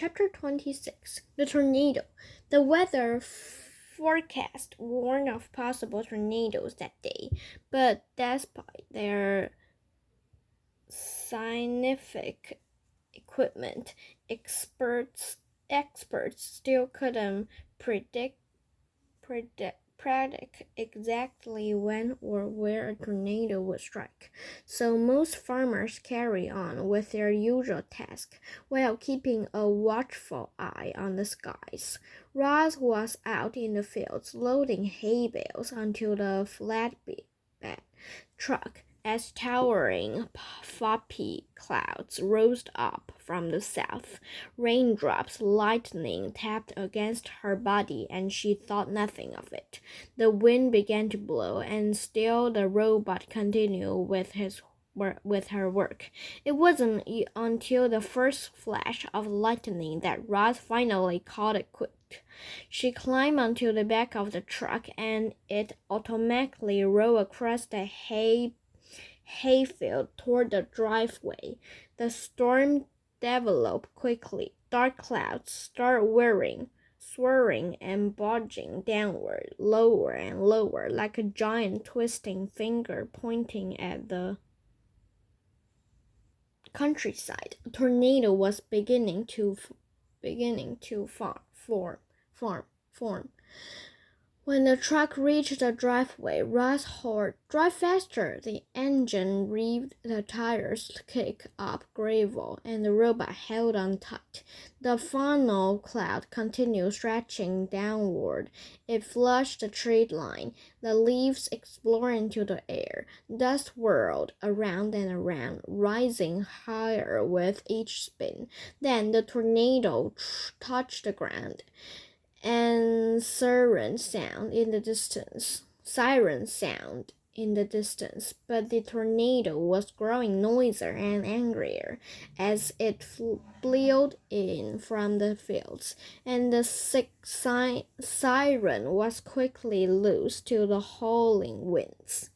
Chapter 26 The Tornado. The weather forecast warned of possible tornadoes that day, but despite their scientific equipment, experts still couldn't predict exactly when or where a tornado would strike. So most farmers carry on with their usual task while keeping a watchful eye on the skies. Roz was out in the fields loading hay bales onto the flatbed truck as towering floppy clouds rose up from the south. Raindrops, lightning tapped against her body, and she thought nothing of it. The wind began to blow, and still the robot continued with her work. It wasn't until the first flash of lightning that Roz finally called it quit. She climbed onto the back of the truck, and it automatically rolled across the hayfield toward the driveway. The storm developed quickly. Dark clouds started swirling and bulging downward, lower and lower, like a giant twisting finger pointing at the countryside. A tornado was beginning to form. When the truck reached the driveway, Roz roared, "Drive faster!" The engine revved, the tires kicked up gravel, and the robot held on tight. The funnel cloud continued stretching downward. It flushed the tree line. The leaves explored into the air. Dust whirled around and around, rising higher with each spin. Then the tornado touched the ground, and siren sound in the distance, but the tornado was growing noisier and angrier as it blew in from the fields, and the siren was quickly loosed to the howling winds.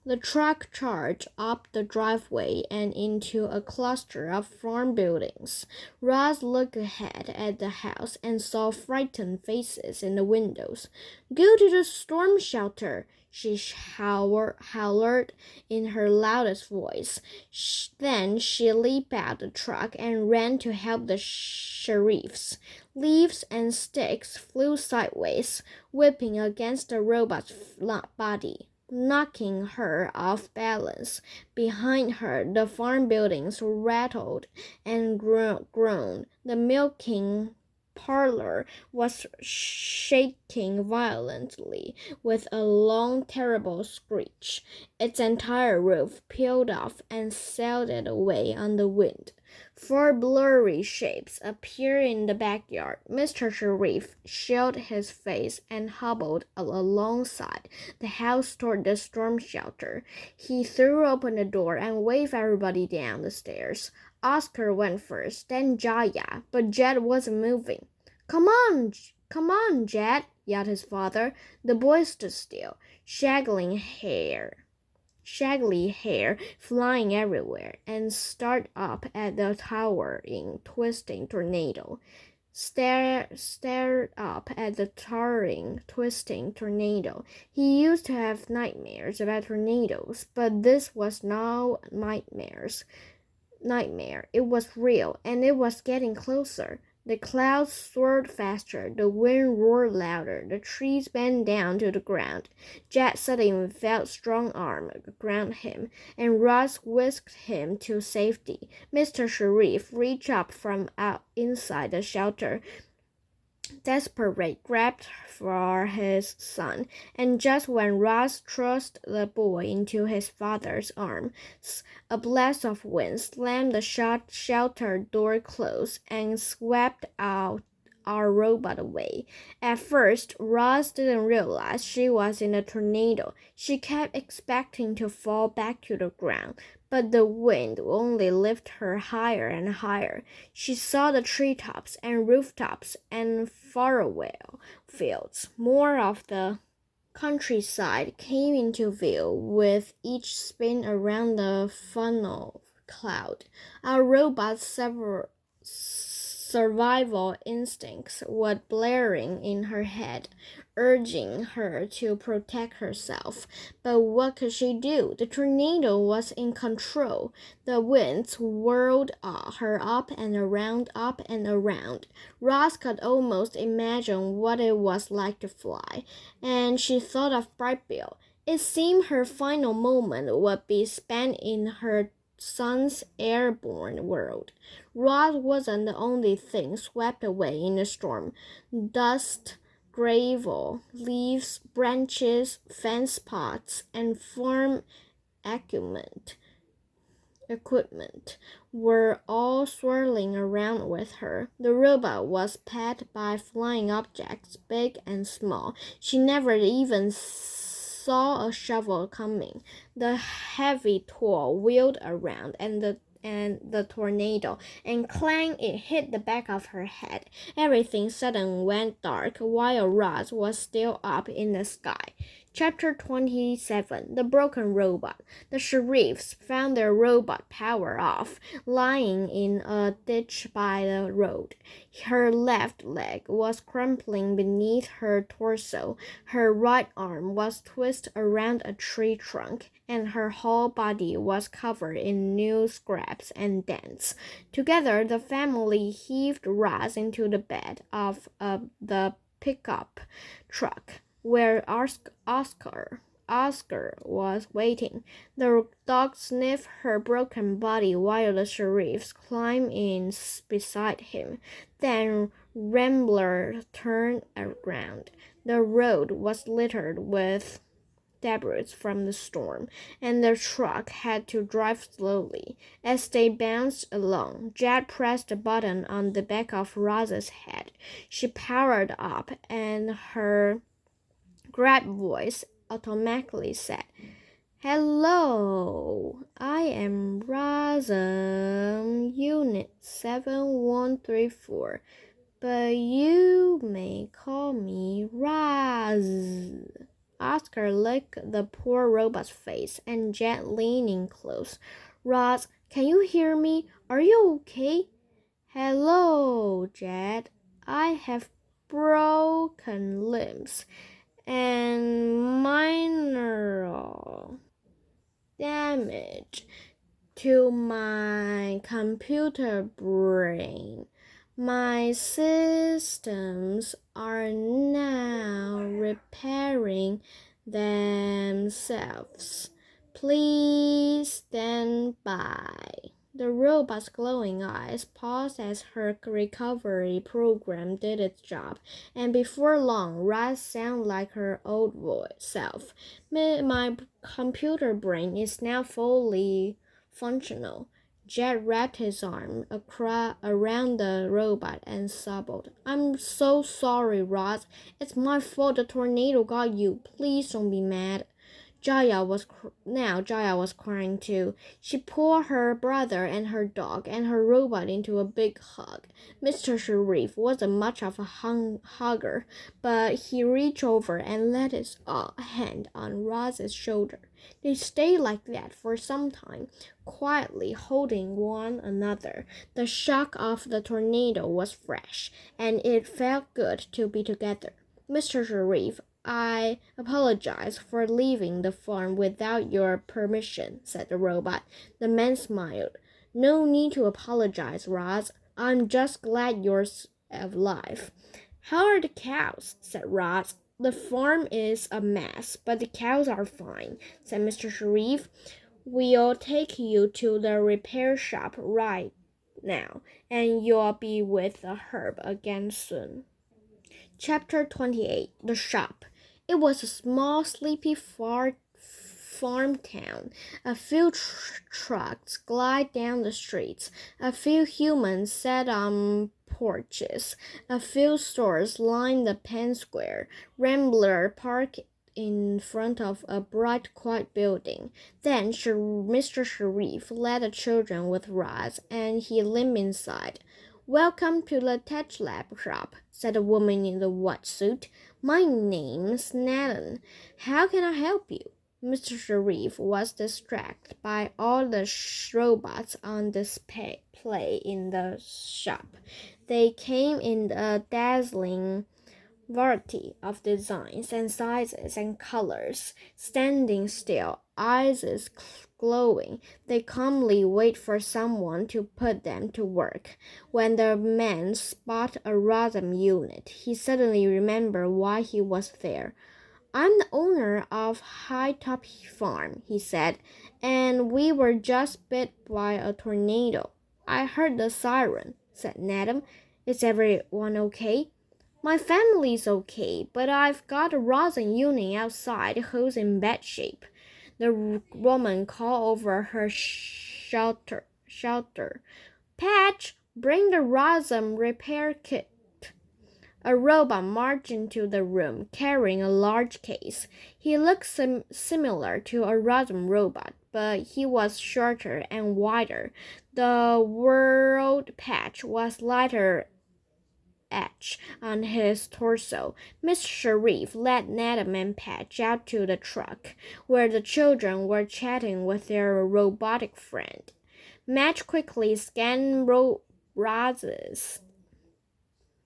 The truck charged up the driveway and into a cluster of farm buildings. Roz looked ahead at the house and saw frightened faces in the windows. "Go to the storm shelter," she howled in her loudest voice. Then she leaped out the truck and ran to help the sheriffs. Leaves and sticks flew sideways, whipping against the robot's body, knocking her off balance. Behind her, the farm buildings rattled and groaned. The milking parlor was shaking violently with a long, terrible screech. Its entire roof peeled off and sailed away on the wind. Four blurry shapes appeared in the backyard. Mr. Sheriff shielded his face and hobbled alongside the house toward the storm shelter. He threw open the door and waved everybody down the stairs. Oscar went first, then Jaya, but Jed wasn't moving. Come on, Jed," yelled his father. The boy stood still, shaggy hair flying everywhere, and stared up at the towering, twisting tornado. He used to have nightmares about tornadoes, but this was no nightmare. It was real, and it was getting closer. The clouds swirled faster, the wind roared louder, the trees bent down to the ground. Jack suddenly felt a strong arm around him, and Roz whisked him to safety. Mr. Sheriff reached up from inside the shelter, desperate, grabbed for his son, and just when Roz thrust the boy into his father's arms, a blast of wind slammed the shelter door closed and swept out our robot away. At first, Roz didn't realize she was in a tornado. She kept expecting to fall back to the ground, but the wind only lifted her higher and higher. She saw the treetops and rooftops and faraway fields. More of the countryside came into view with each spin around the funnel cloud. Our robot survival instincts were blaring in her head, urging her to protect herself. But what could she do? The tornado was in control. The winds whirled her up and around, up and around. Roz could almost imagine what it was like to fly, and she thought of Bright Bill. It seemed her final moment would be spent in her son's airborne world. Roz wasn't the only thing swept away in the storm. Dust, gravel, leaves, branches, fence pots, and farm equipment were all swirling around with her. The robot was packed by flying objects, big and small. She never even saw a shovel coming. The heavy tool wheeled around, and the tornado, and clang, it hit the back of her head. Everything suddenly went dark while Roz was still up in the sky. Chapter 27. The Broken Robot. The sheriffs found their robot power off, lying in a ditch by the road. Her left leg was crumpling beneath her torso, her right arm was twisted around a tree trunk, and her whole body was covered in new scraps and dents. Together, the family heaved Roz into the bed of the pickup truck, where Oscar was waiting. The dog sniffed her broken body while the sheriffs climbed in beside him. Then Rambler turned around. The road was littered with debris from the storm, and the truck had to drive slowly. As they bounced along, Jed pressed a button on the back of Roz's head. She powered up, and her great voice automatically said, "Hello, I am Razum Unit 7134, but you may call me Raz." Oscar licked the poor robot's face, and Jet leaning close. "Raz, can you hear me? Are you okay?" "Hello, Jet. I have broken limbs and minor damage to my computer brain. My systems are now repairing themselves. Please stand by." The robot's glowing eyes paused as her recovery program did its job, and before long, Raz sounded like her old self. My computer brain is now fully functional." Jed wrapped his arm around the robot and sobbed. "I'm so sorry, Roz. It's my fault the tornado got you. Please don't be mad." Jaya was crying too. She pulled her brother and her dog and her robot into a big hug. Mr. Sharif wasn't much of a hugger, but he reached over and laid his hand on Roz's shoulder. They stayed like that for some time, quietly holding one another. The shock of the tornado was fresh, and it felt good to be together. "Mr. Sharif, I apologize for leaving the farm without your permission," said the robot. The man smiled. "No need to apologize, Roz. I'm just glad you're alive." "How are the cows?" said Roz. "The farm is a mess, but the cows are fine," said Mr. Sharif. "We'll take you to the repair shop right now, and you'll be with the herb again soon." Chapter 28. The Shop. It was a small, sleepy farm town. A few trucks glided down the streets. A few humans sat on porches. A few stores lined the Penn Square. Rambler parked in front of a bright, quiet building. Then Mr. Sharif led the children with Roz, and he limped inside. "Welcome to the Tech Lab shop," said the woman in the white suit. "My name's Nathan. How can I help you?" Mr. Sharif was distracted by all the robots on display in the shop. They came in a dazzling variety of designs and sizes and colors. Standing still, eyes glowing, they calmly wait for someone to put them to work. When the man spotted a Razam unit, he suddenly remembered why he was there. I'm the owner of High Top Farm, he said, and we were just bit by a tornado. I heard the siren, said Nadam. Is everyone okay? My family's okay, but I've got a rosin unit outside who's in bad shape. The woman called over her shoulder. Patch, bring the rosin repair kit. A robot marched into the room, carrying a large case. He looked similar to a rosin robot, but he was shorter and wider. The word patch was lighter edge on his torso. Mr. Sharif led Nadam and Patch out to the truck, where the children were chatting with their robotic friend. Madge quickly scanned Raz's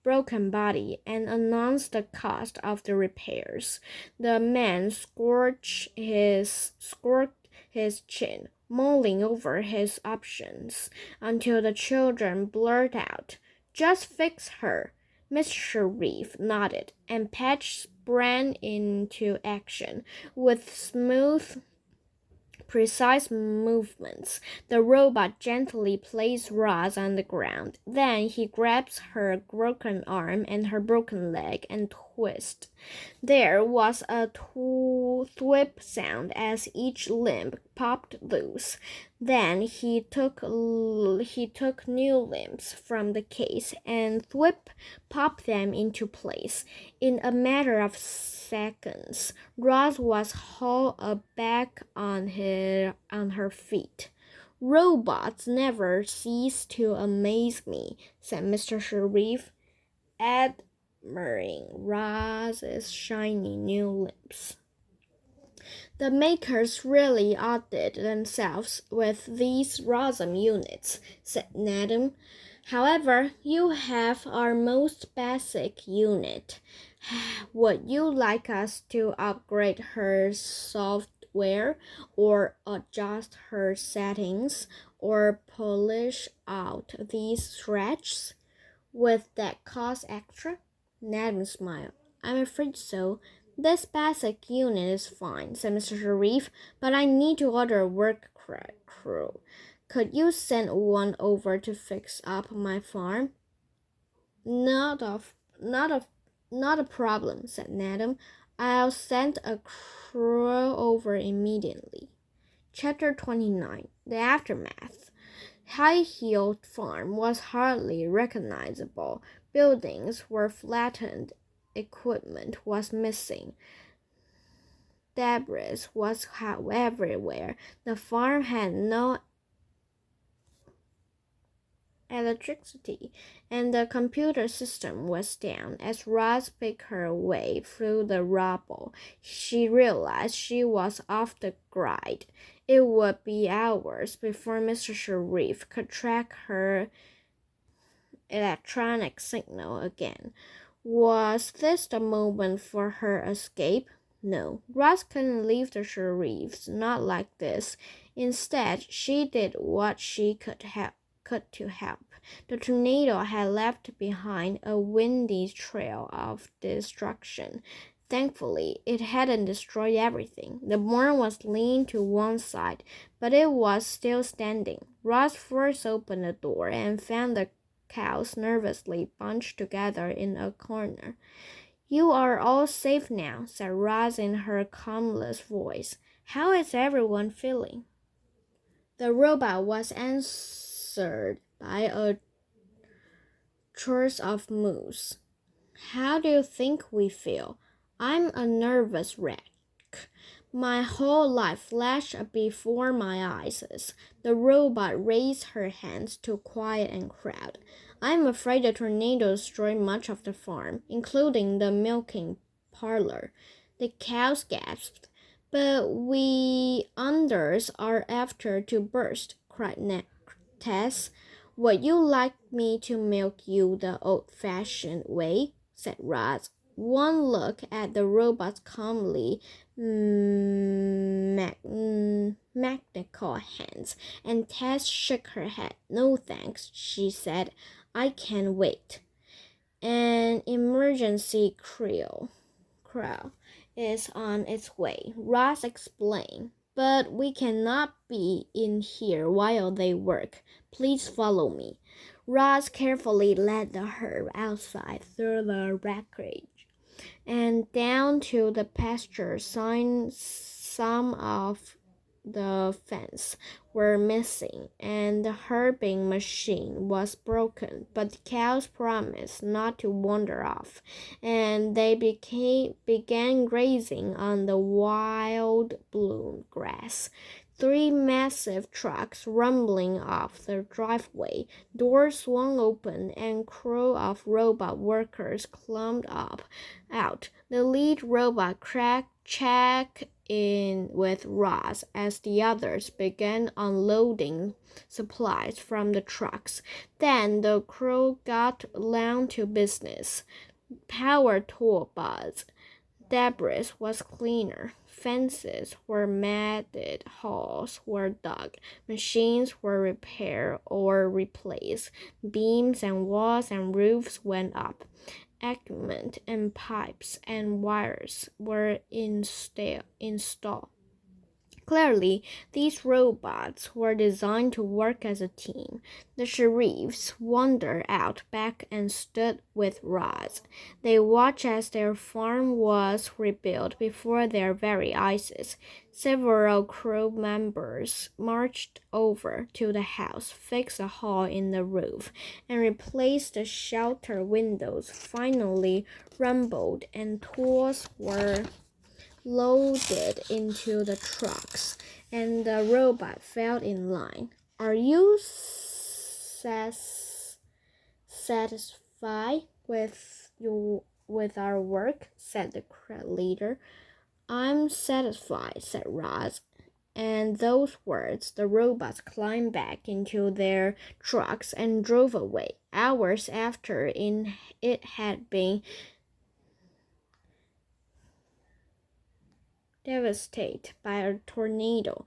broken body and announced the cost of the repairs. The man scorched his chin, mulling over his options, until the children blurted out, "Just fix her." Mr. Sharif nodded, and Patch sprang into action with smooth, precise movements. The robot gently placed Roz on the ground. Then he grabs her broken arm and her broken leg and twists. There was a thwip sound as each limb popped loose. Then he took new limbs from the case and thwip popped them into place. In a matter of seconds, Roz was hauled back on her feet. Robots never cease to amaze me, said Mr. Sharif, admiring Roz's shiny new limbs. The makers really outdid themselves with these Razam units, said Nadam. However, you have our most basic unit. Would you like us to upgrade her software, or adjust her settings, or polish out these scratches? Would that cost extra? Nadam smiled. I'm afraid so. This basic unit is fine, said Mr. Sharif, but I need to order a work crew. Could you send one over to fix up my farm? Not a problem, said Nadam. I'll send a crew over immediately. Chapter 29. The Aftermath. High-Heeled Farm was hardly recognizable. Buildings were flattened. Equipment was missing. Debris was everywhere. The farm had no electricity, and the computer system was down. As Roz picked her way through the rubble, she realized she was off the grid. It would be hours before Mr. Sharif could track her electronic signal again. Was this the moment for her escape? No, Roz couldn't leave the Sharifs, not like this. Instead, she did what she could to help. The tornado had left behind a windy trail of destruction. Thankfully, it hadn't destroyed everything. The barn was leaning to one side, but it was still standing. Roz forced open the door and found the cows nervously bunched together in a corner. You are all safe now, said Roz in her calmless voice. How is everyone feeling? The robot was answered by a chorus of moos. How do you think we feel? I'm a nervous wreck. My whole life flashed before my eyes. The robot raised her hands to quiet and crowd. I'm afraid the tornado destroyed much of the farm, including the milking parlor. The cows gasped. But we unders are after to burst, cried Tess. Would you like me to milk you the old-fashioned way? Said Roz. One look at the robot's calmly mechanical hands, and Tess shook her head. No thanks, she said. I can't wait. An emergency crew is on its way, Ross explained. But we cannot be in here while they work. Please follow me. Ross carefully led the herd outside through the wreckage and down to the pasture. Some of the fence were missing and the herding machine was broken, but the cows promised not to wander off, and they began grazing on the wild bloom grass. Three massive trucks rumbling off the driveway. Doors swung open and a crew of robot workers climbed out. The lead robot checked in with Ross as the others began unloading supplies from the trucks. Then the crew got down to business. Power tool buzz. Debris was cleaner. Fences were mended, holes were dug, machines were repaired or replaced, beams and walls and roofs went up. Equipment and pipes and wires were installed. Clearly, these robots were designed to work as a team. The sheriffs wandered out back and stood with Roz. They watched as their farm was rebuilt before their very eyes. Several crew members marched over to the house, fixed a hole in the roof, and replaced the shelter windows. Finally, rumbled and tools were loaded into the trucks, and the robot fell in line. Are you satisfied with our work? Said the leader. I'm satisfied, said Roz. And those words, the robots climbed back into their trucks and drove away. Hours after it had been devastated by a tornado,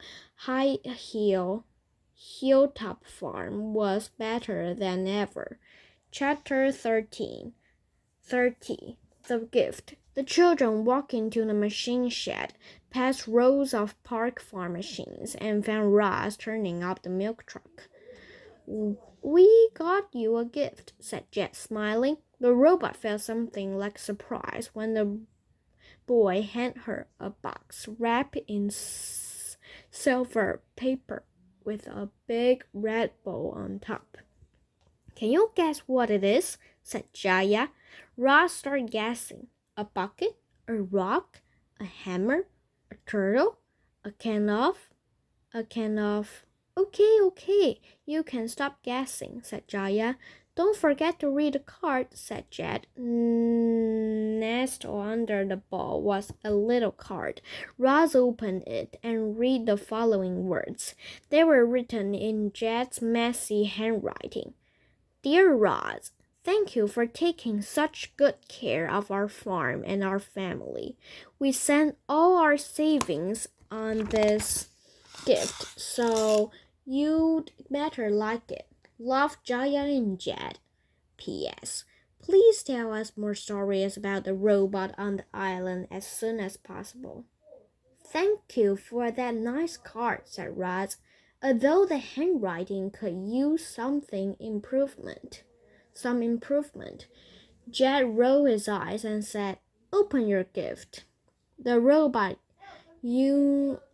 Hilltop Farm was better than ever. Chapter 30. The Gift. The children walked into the machine shed, past rows of Park Farm machines, and found Roz turning up the milk truck. We got you a gift, said Jet, smiling. The robot felt something like surprise when the boy handed her a box wrapped in silver paper with a big red bow on top. Can you guess what it is? Said Jaya. Roz started guessing. A bucket? A rock? A hammer? A turtle? A can of? Okay, you can stop guessing, said Jaya. Don't forget to read the card, said Jet. Nestled under the ball was a little card. Roz opened it and read the following words. They were written in Jet's messy handwriting. Dear Roz, thank you for taking such good care of our farm and our family. We sent all our savings on this gift, so you'd better like it. Love, Jaya and Jet. P.S. Please tell us more stories about the robot on the island as soon as possible. Thank you for that nice card, said Roz, although the handwriting could use some improvement. Jet rolled his eyes and said, Open your gift. The robot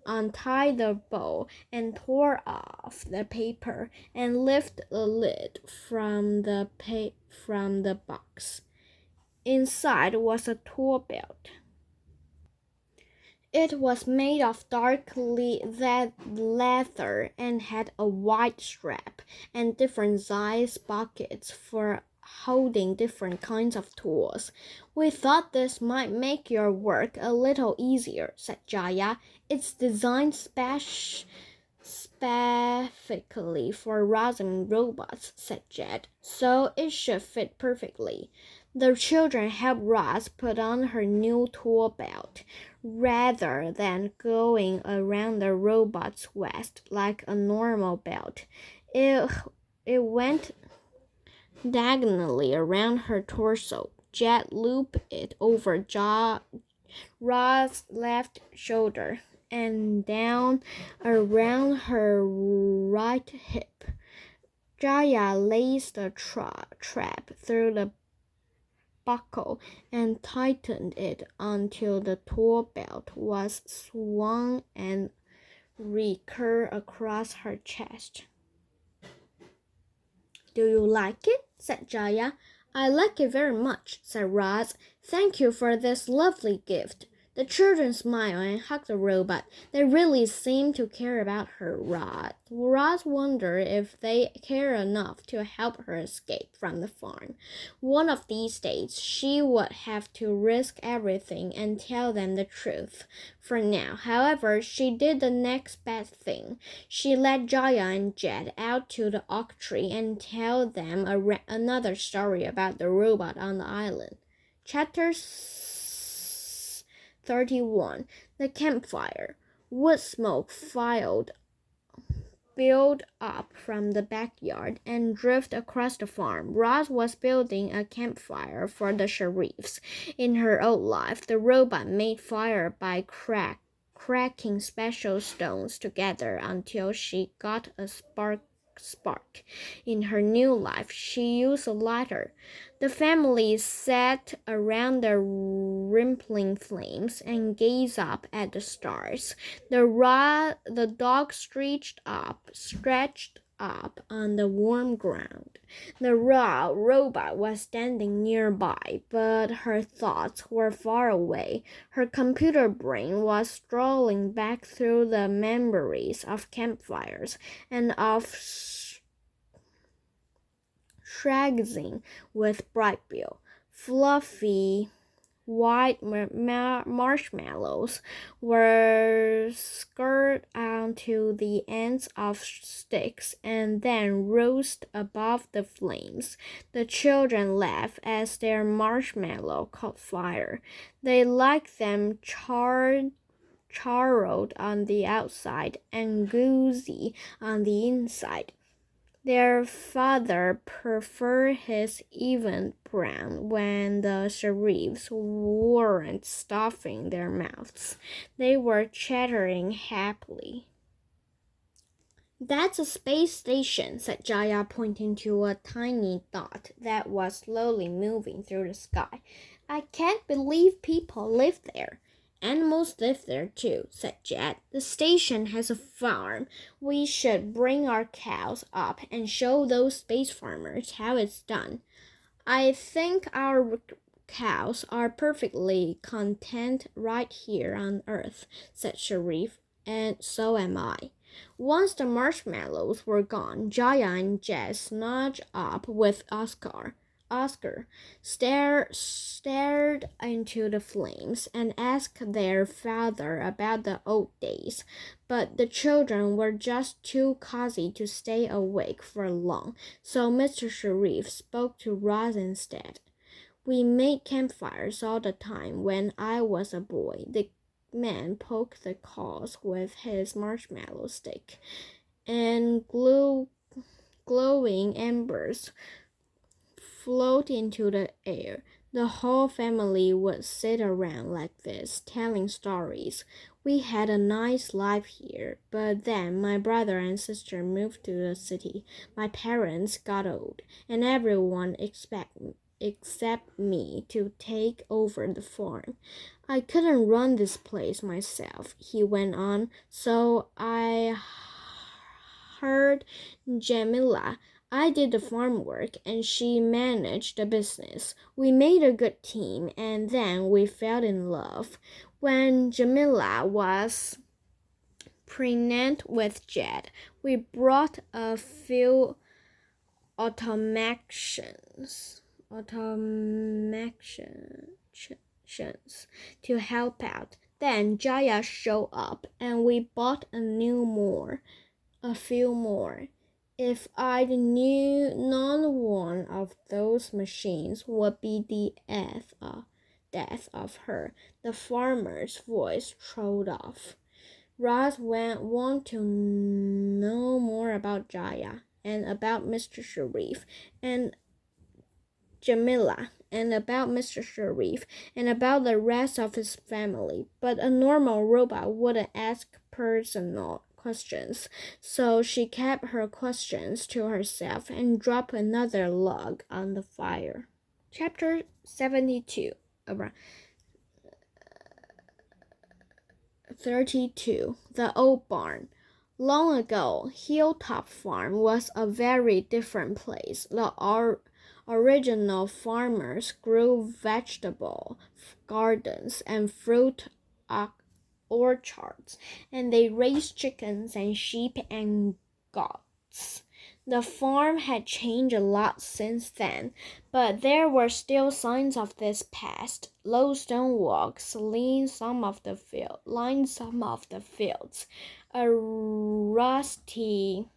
untied the bow and tore off the paper and lifted the lid from the box. Inside was a tool belt. It was made of dark leather and had a white strap and different size pockets for holding different kinds of tools. We thought this might make your work a little easier, said Jaya. It's designed specifically for rising robots, said Jed, so it should fit perfectly. The children helped Roz put on her new tool belt, rather than going around the robot's waist like a normal belt. It went diagonally around her torso. Jed looped it over Roz's left shoulder and down around her right hip. Jaya laced the trap through the buckle and tightened it until the tool belt was swung and recurved across her chest. Do you like it? Said Jaya. I like it very much, said Roz. Thank you for this lovely gift. The children smiled and hugged the robot. They really seemed to care about her. Roz wondered if they cared enough to help her escape from the farm. One of these days, she would have to risk everything and tell them the truth. For now, however, she did the next best thing. She led Jaya and Jed out to the oak tree and tell them another story about the robot on the island. Chapter 31. The campfire. Wood smoke billowed up from the backyard and drifted across the farm. Roz was building a campfire for the sheriffs. In her old life, the robot made fire by cracking special stones together until she got a spark. In her new life, she used a lighter. The family sat around the rippling flames and gazed up at the stars. The dog stretched up on the warm ground. The robot was standing nearby, but her thoughts were far away. Her computer brain was strolling back through the memories of campfires and of shagging with Brightbill. Fluffy white marshmallows were skewered onto the ends of sticks and then roasted above the flames. The children laughed as their marshmallow caught fire. They liked them charred on the outside and gooey on the inside. Their father preferred his even brown when the sheriffs weren't stuffing their mouths. They were chattering happily. That's a space station, said Jaya, pointing to a tiny dot that was slowly moving through the sky. I can't believe people live there. Animals live there too, said Jed. The station has a farm. We should bring our cows up and show those space farmers how it's done. I think our cows are perfectly content right here on Earth, said Sharif, and so am I. Once the marshmallows were gone, Jaya and Jed snuggled up with Oscar. Oscar stared into the flames and asked their father about the old days, but the children were just too cozy to stay awake for long, so Mr. Sharif spoke to Roz instead. We made campfires all the time when I was a boy. The man poked the coals with his marshmallow stick, and glowing embers float into the air. The whole family would sit around like this, telling stories. We had a nice life here, but then my brother and sister moved to the city. My parents got old, and everyone except me to take over the farm. I couldn't run this place myself, he went on, so I hired Jamila. I did the farm work and she managed the business. We made a good team and then we fell in love. When Jamila was pregnant with Jed, we brought a few automations automations to help out. Then Jaya showed up, and we bought a few more. If I'd knew none one of those machines would be the death of her, the farmer's voice trailed off. Roz want to know more about Jaya and about Mr. Sharif and Jamila and about Mr. Sharif and about the rest of his family, but a normal robot wouldn't ask personal questions, so she kept her questions to herself and dropped another log on the fire. Chapter 72. 32. The Old Barn. Long ago, Hilltop Farm was a very different place. The original farmers grew vegetable gardens and fruit orchards, and they raised chickens and sheep and goats. The farm had changed a lot since then, but there were still signs of this past. Low stone walks lined some of the fields. A rusty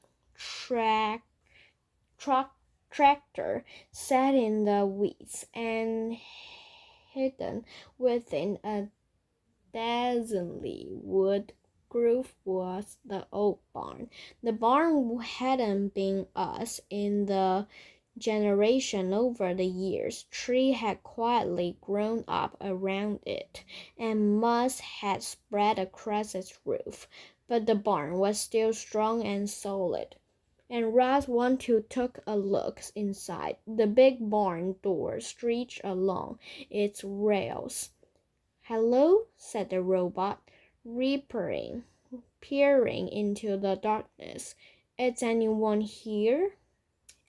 tractor sat in the weeds, and hidden within a dazzling wood grove was the old barn. The barn hadn't been us in the generation over the years. Tree had quietly grown up around it, and moss had spread across its roof, but the barn was still strong and solid. And Roz took a look inside. The big barn door stretched along its rails. "Hello," said the robot, peering into the darkness. "Is anyone here?"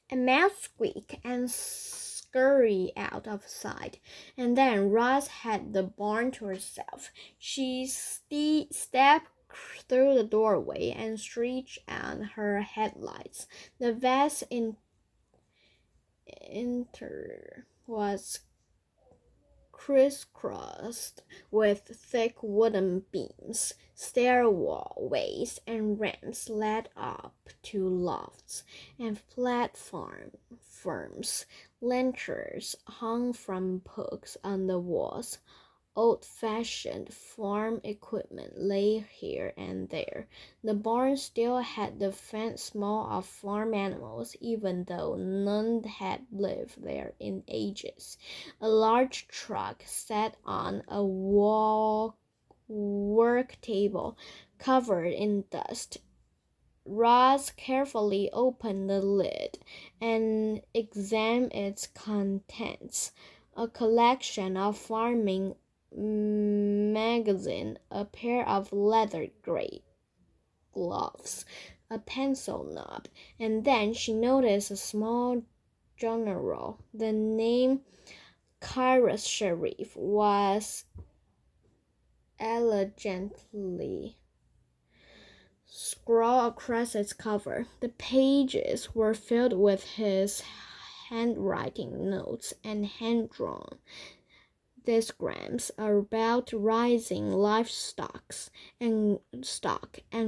A mouse squeaked and scurried out of sight, and then Roz had the barn to herself. She stepped through the doorway and switched on her headlights. The vast interior was crisscrossed with thick wooden beams. Stairways and ramps led up to lofts and platforms. Lanterns hung from hooks on the walls. Old-fashioned farm equipment lay here and there. The barn still had the faint smell of farm animals, even though none had lived there in ages. A large truck sat on a work table covered in dust. Roz carefully opened the lid and examined its contents. A collection of farming magazine, a pair of leather gray gloves, a pencil knob, and then she noticed a small journal. The name Kairos Sharif was elegantly scrawled across its cover. The pages were filled with his handwriting notes and hand-drawn diagrams about raising livestock and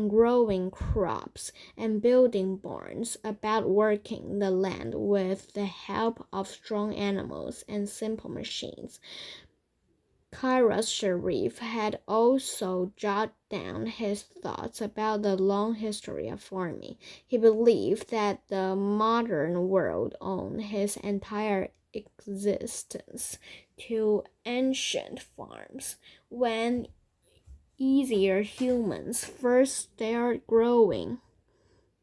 growing crops and building barns, about working the land with the help of strong animals and simple machines. Kairos Sharif had also jotted down his thoughts about the long history of farming. He believed that the modern world owed his entire existence to ancient farms. When easier humans first started growing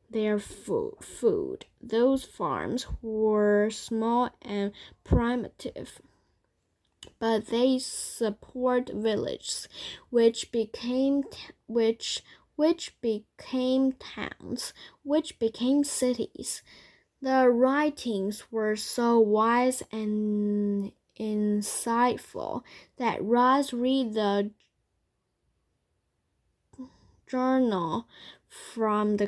their food, those farms were small and primitive, but they support villages, which became towns, which became cities. The writings were so wise and insightful that Roz read the journal from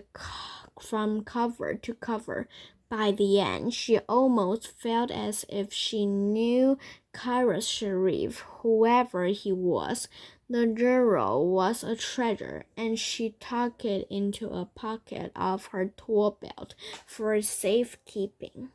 cover to cover, By the end, she almost felt as if she knew Kairos Sharif, whoever he was. The jewel was a treasure, and she tucked it into a pocket of her tool belt for safekeeping.